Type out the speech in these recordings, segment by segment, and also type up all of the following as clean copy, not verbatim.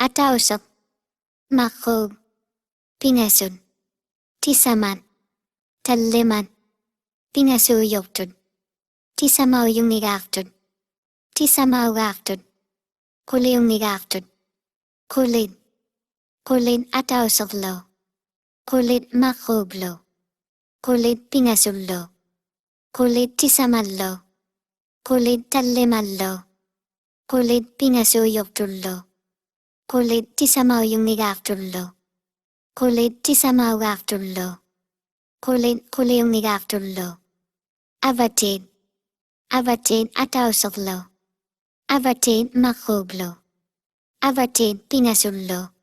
Atausap, Makhob, Pinasun, Tisaman, Taliman, Pinasuyoktud, Tisamau yung nigaftud, Tisamau gaftud, Kuliung nigaftud, Kulid, Kulid atausap lo, Kulid Makhob lo, Kulid Pinasul lo, Kulid Tisaman lo, Kulid Taliman lo, Kulid Pinasuyoktud lo, Kulid Tisamau yung nigaftud lo, Kulid Tisamau gaftud lo, Kulid Kuliung nigaftud lo, Avatid, Avatid atausap lo, Avatid Makhob lo, Avatid Pinasul lo,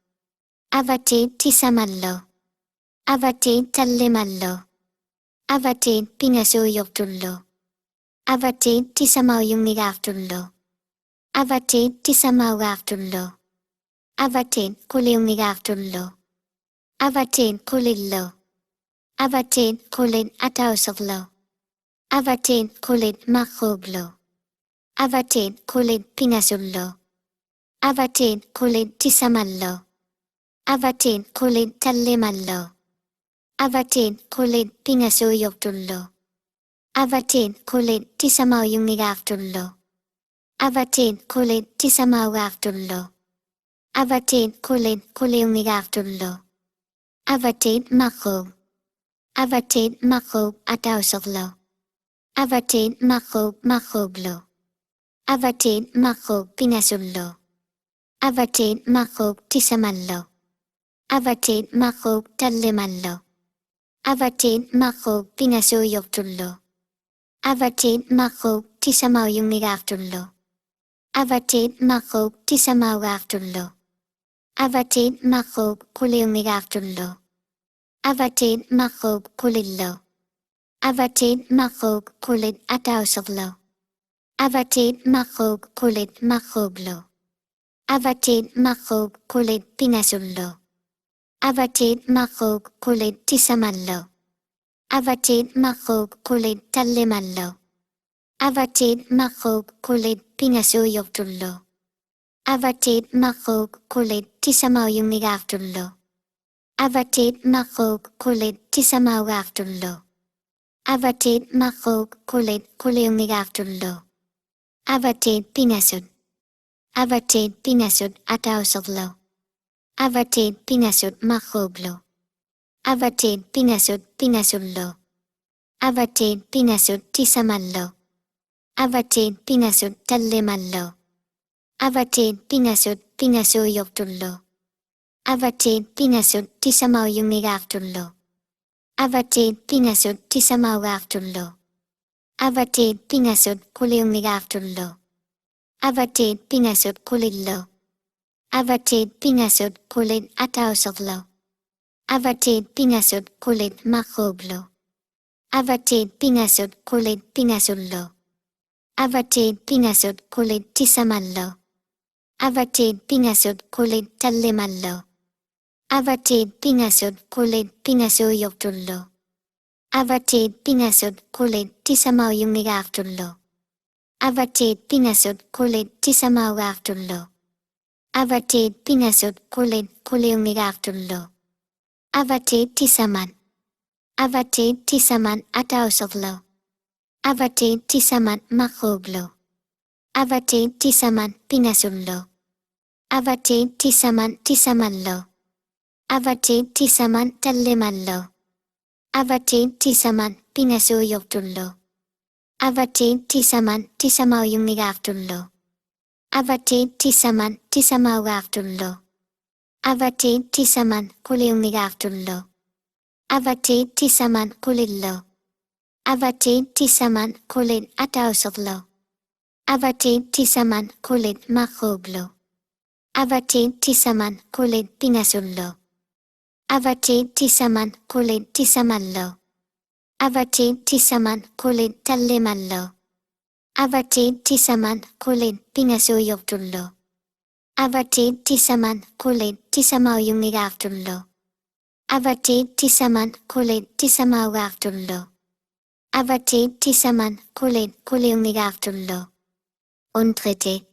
Avatid Tisaman lo, Avatid Taliman lo, Avatid Pinasuyoktud lo, Avatid Tisamau yung nigaftud lo, Avatid Tisamau gaftud lo, Avatid Kuliung nigaftud lo, Avatid Kulid lo, Avatid Kulid atausap lo, Avatid Kulid Makhob lo, Avatid Kulid Pinasul lo, Avatid Kulid Tisaman lo, Avatid Kulid Taliman lo, Avatid Kulid Pinasuyoktud lo, Avatid Kulid Tisamau yung nigaftud lo, Avatid Kulid Tisamau gaftud lo, Avatid Kulid Kuliung nigaftud lo, Avatid Makhob, Avatid Makhob atausap lo, Avatid Makhob lo, Avatid Makhob Pinasul lo, Avatid Makhob Tisaman lo, Avatid Makhob Taliman lo, Avatid Makhob Pinasuyoktud lo, Avatid Makhob Tisamau yung nigaftud lo, Avatid Makhob Tisamau gaftud lo, Avatid Makhob Kuliung nigaftud lo, Avatid Makhob Kulid lo, Avatid Makhob Kulid atausap lo, Avatid Makhob Kulid Makhob lo, Avatid Makhob Kulid Pinasul lo, Avatid Makhob Kulid Tisaman lo, Avatid Makhob Kulid Taliman lo, Avatid Makhob Kulid Pinasuyoktud lo, Avatid Makhob Kulid Tisamau yung nigaftud lo, Avatid Makhob Kulid Tisamau gaftud lo, Avatid Makhob Kulid Kuliung nigaftud lo, Avatid Pinasud, Avatid Pinasud atausap lo, Avatid Pinasud Makhob lo, Avatid Pinasud Pinasul lo, Avatid Pinasud Tisaman lo, Avatid Pinasud Taliman lo, Avatid Pinasud Pinasuyoktud lo, Avatid Pinasud Tisamau yung nigaftud lo, Avatid Pinasud Tisamau gaftud lo, Avatid Pinasud Kuliung nigaftud lo, Avatid Pinasud Kulid lo, Avatid Pinasud Kulid atausap lo, Avatid Pinasud Kulid Makhob lo, Avatid Pinasud Kulid Pinasul lo, Avatid Pinasud Kulid Tisaman lo, Avatid Pinasud Kulid Taliman lo, Avatid Pinasud Kulid Pinasuyoktud lo, Avatid Pinasud Kulid Tisamau yung nigaftud lo, Avatid Pinasud Kulid Tisamau gaftud lo, Avatid Pinasud Kulid Kuliung nigaftud lo, Avatid Tisaman, Avatid Tisaman atausap lo, Avatid Tisaman Makhob lo, Avatid Tisaman Pinasul lo, Avatid Tisaman lo, Avatid Tisaman Taliman lo, Avatid Tisaman Pinasuyoktud lo, Avatid Tisamau yung nigaftud lo, Avatid Tisamau gaftud lo, Avatid Tisaman Kuliung nigaftud lo, Avatid Tisaman Kulid lo, Avatid Tisaman Kulid atausap lo, Avatid Tisaman Kulid Makhob lo, Avatid Tisaman Kulid Pinasul lo, Avatid Tisaman Kulid Tisaman lo, Avatid Tisaman Kulid Taliman lo, Avatid Tisaman Kulid Pinasuyoktud lo, Avatid Tisaman Kulid Tisamau yung nigaftud lo, Avatid Tisaman Kulid Tisamau gaftud lo, Avatid Tisaman Kulid Kuliung nigaftud lo, Untrete,